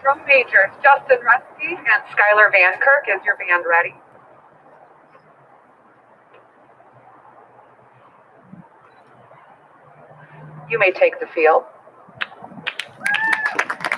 Drum majors Justin Resky and Skylar Van Kirk, is your band ready? You may take the field.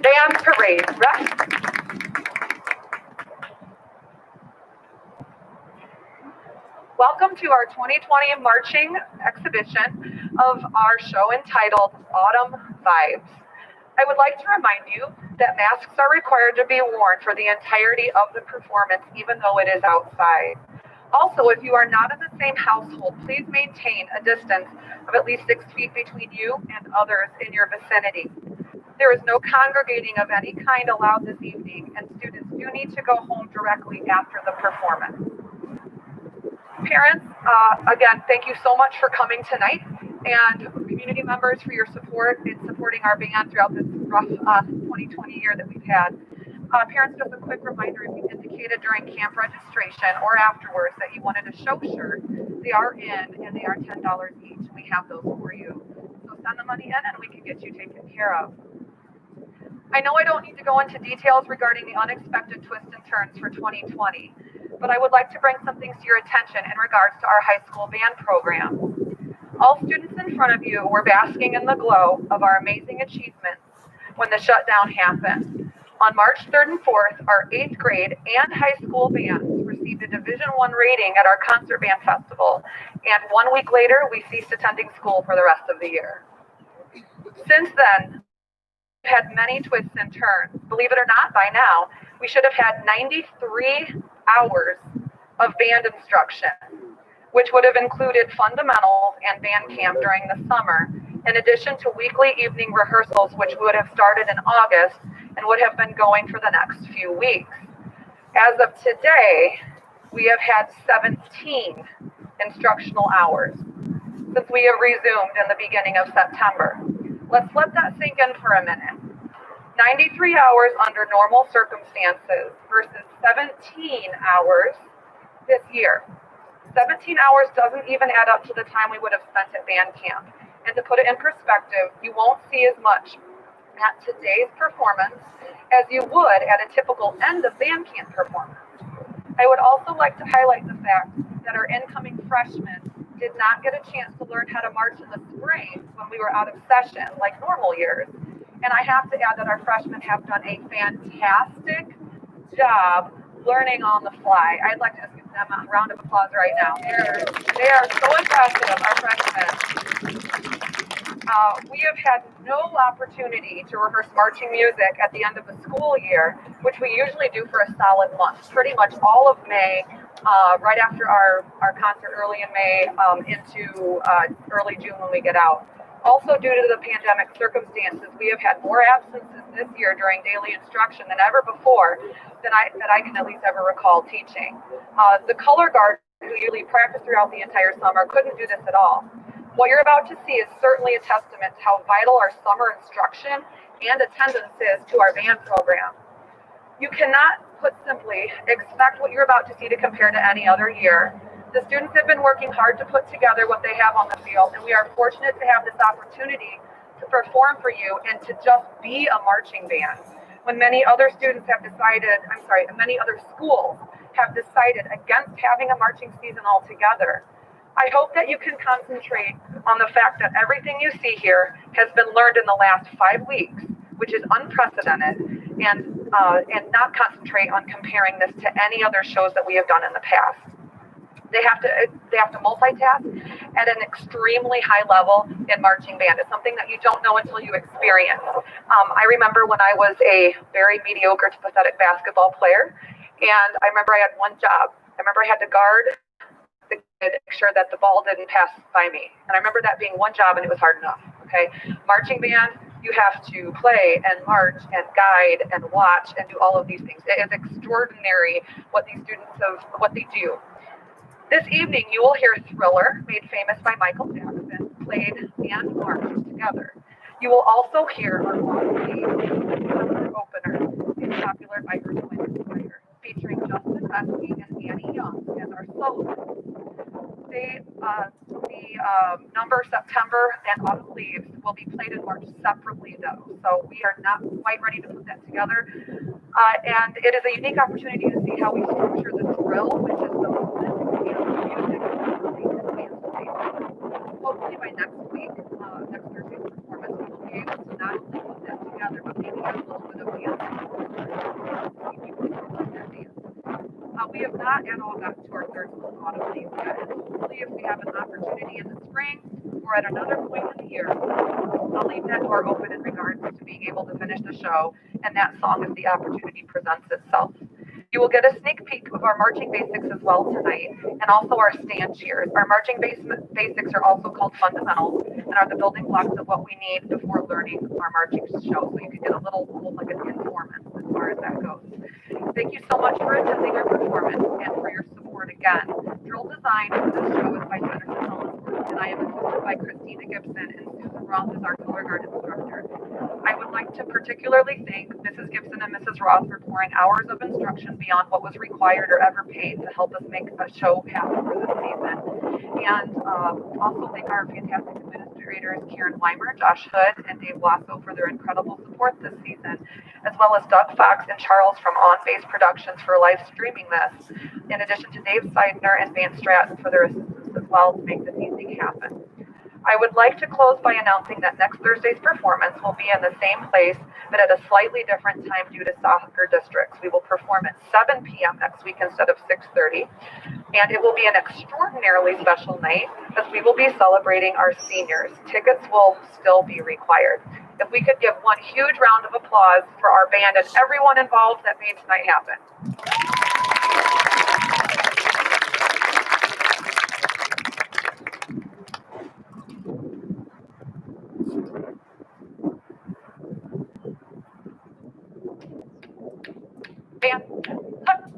Band parade, rest. Welcome to our 2020 marching exhibition of our show entitled Autumn Vibes. I would like to remind you that masks are required to be worn for the entirety of the performance, even though it is outside. Also, if you are not in the same household, please maintain a distance of at least 6 feet between you and others in your vicinity. There is no congregating of any kind allowed this evening, and students do need to go home directly after the performance. Parents, again, thank you so much for coming tonight, and community members for your support in supporting our band throughout this rough 2020 year that we've had. Parents, just a quick reminder, if you indicated during camp registration or afterwards that you wanted a show shirt, they are in and they are $10 each. We have those for you. So send the money in and we can get you taken care of. I know I don't need to go into details regarding the unexpected twists and turns for 2020, but I would like to bring some things to your attention in regards to our high school band program. All students in front of you were basking in the glow of our amazing achievements when the shutdown happened. On March 3rd and 4th, our 8th grade and high school bands received a Division I rating at our concert band festival, and 1 week later, we ceased attending school for the rest of the year. Since then, we've had many twists and turns. Believe it or not, by now, we should have had 93 hours of band instruction, which would have included fundamentals and band camp during the summer, in addition to weekly evening rehearsals, which would have started in August and would have been going for the next few weeks. As of today, we have had 17 instructional hours since we have resumed in the beginning of September. Let's let that sink in for a minute. 93 hours under normal circumstances versus 17 hours this year. 17 hours doesn't even add up to the time we would have spent at band camp. And to put it in perspective, you won't see as much at today's performance as you would at a typical end of band camp performance. I would also like to highlight the fact that our incoming freshmen did not get a chance to learn how to march in the spring when we were out of session like normal years. And I have to add that our freshmen have done a fantastic job learning on the fly. I'd like to just give them a round of applause right now. They are so impressive, our freshmen. We have had no opportunity to rehearse marching music at the end of the school year, which we usually do for a solid month, pretty much all of May, right after our concert early in May into early June when we get out. Also, due to the pandemic circumstances, we have had more absences this year during daily instruction than ever before that I can at least ever recall teaching. The color guard, who usually practiced throughout the entire summer, couldn't do this at all. What you're about to see is certainly a testament to how vital our summer instruction and attendance is to our band program. You cannot, put simply, expect what you're about to see to compare to any other year. The students have been working hard to put together what they have on the field, and we are fortunate to have this opportunity to perform for you and to just be a marching band. When many other students have decided, many other schools have decided against having a marching season altogether. I hope that you can concentrate on the fact that everything you see here has been learned in the last 5 weeks, which is unprecedented, and not concentrate on comparing this to any other shows that we have done in the past. They have to multitask at an extremely high level in marching band. It's something that you don't know until you experience. I remember when I was a very mediocre to pathetic basketball player, and I remember I had one job. I remember I had to guard the kid, make sure that the ball didn't pass by me. And I remember that being one job, and it was hard enough. Okay, marching band, you have to play and march and guide and watch and do all of these things. It is extraordinary what these students what they do. This evening, you will hear Thriller, made famous by Michael Jackson, played and marched together. You will also hear our summer opener, is popular by Earth, Wind & Fire, featuring Justin Resky and Annie Young as our soloists. The number September and Autumn Leaves will be played and marched separately, though, so we are not quite ready to put that together. And it is a unique opportunity to see how we structure the drill, which is the movement and music. Hopefully by next week, next Thursday's performance, we will be able to not only put that together, but maybe have a little bit of dance. We have not at all gotten to our third autumn leaves yet. And hopefully if we have an opportunity in the spring or at another point in the year, I'll leave that door open in regards to being able to finish the show and that song as the opportunity presents itself. You will get a sneak peek of our marching basics as well tonight, and also our stand cheers. Our marching basics are also called fundamentals and are the building blocks of what we need before learning our marching show. So you can get a little like an informant as far as that goes. Thank you so much for attending our performance and for your support again. Drill design for this show is by Jennifer Ellsworth, and I am assisted by Christina Gibson, and Susan Roth is our color guard instructor. I would like to particularly thank Mrs. Gibson and Mrs. Roth for pouring hours of instruction beyond what was required or ever paid to help us make a show happen for this season. And also thank our fantastic administrators, Karen Weimer, Josh Hood, and Dave Lasso for their incredible support this season, as well as Doug Fox and Charles from On Base Productions for live streaming this, in addition to Dave Seidner and Van Stratton for their assistance as well to make this evening happen. I would like to close by announcing that next Thursday's performance will be in the same place, but at a slightly different time due to soccer districts. We will perform at 7 p.m. next week instead of 6:30, and it will be an extraordinarily special night as we will be celebrating our seniors. Tickets will still be required. If we could give one huge round of applause for our band and everyone involved that made tonight happen. Band, taps.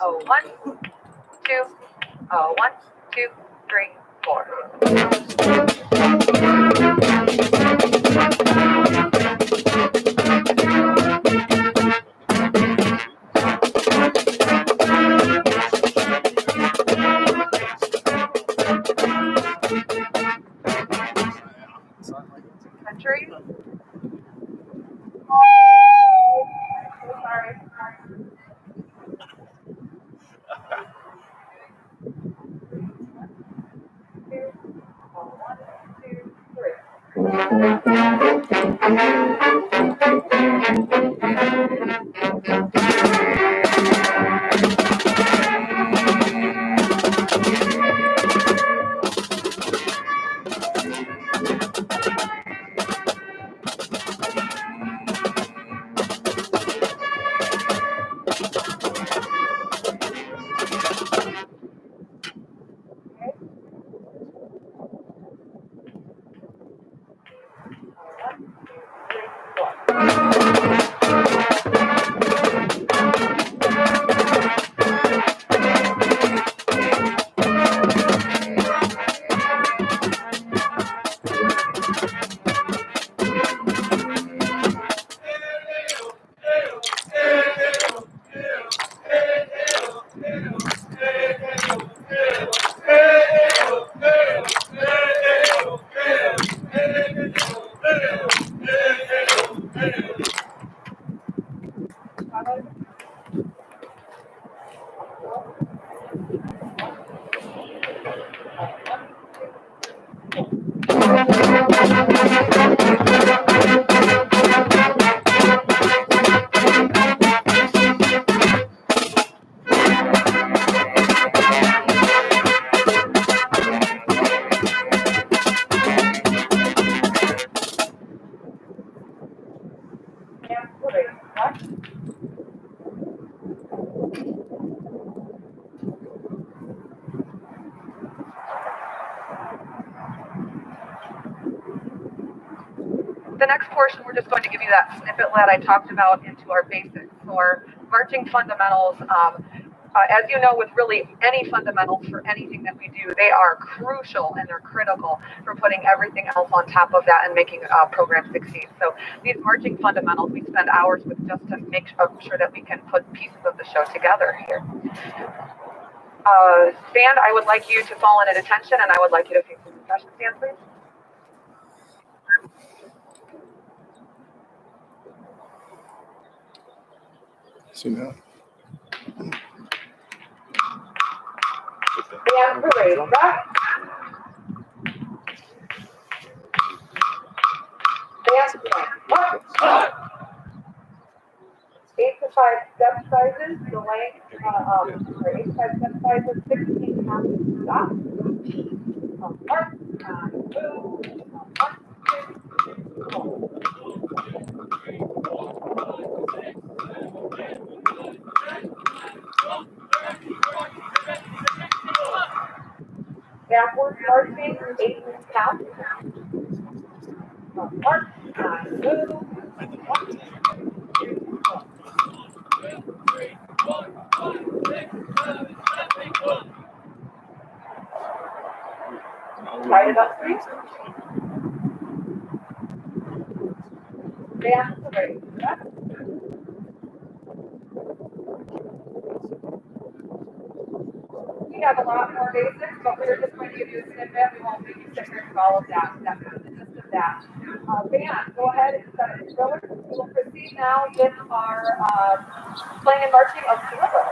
Oh, 1, 2, 1, 2, 3, 4. Country. Sorry. The next portion, we're just going to give you that snippet that I talked about into our basics or marching fundamentals. As you know, with really any fundamentals for anything that we do, they are crucial and they're critical for putting everything else on top of that and making a program succeed. So these marching fundamentals, we spend hours with just to make sure that we can put pieces of the show together here. Band, I would like you to fall in at attention, and I would like you to face the concession stand, please. See now. Band parade, right? Band parade, what? 8 to 5 step sizes, the length, 8 to 5 step sizes, 16 counts, stop. Mark, move, 1, 2, 4. Backwards marching, 8 counts. March, move, 1, 2, 4. Tighten it up, please. Band parade, correct? We have a lot more basics, but we're just going to give you a snippet. We won't make you sit here for all of that. That's kind of the gist of that. Band, go ahead and set it forward. We will proceed now with our playing and marching of Thriller.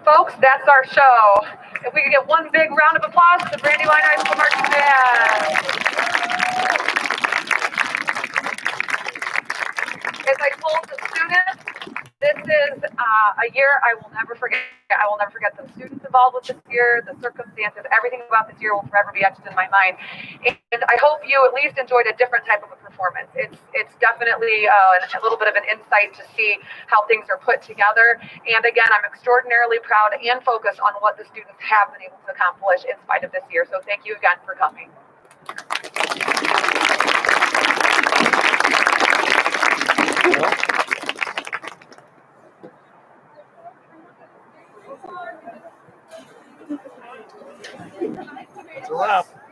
Folks, that's our show. If we could get one big round of applause to the Brandywine High School Marching Band. As I told the students, this is a year I will never forget. I will never forget the students involved with this year, the circumstances, everything about this year will forever be etched in my mind. And I hope you at least enjoyed a different type of a performance. It's definitely a little bit of an insight to see how things are put together. And again, I'm extraordinarily proud and focused on what the students have been able to accomplish in spite of this year. So thank you again for coming. It's a wrap.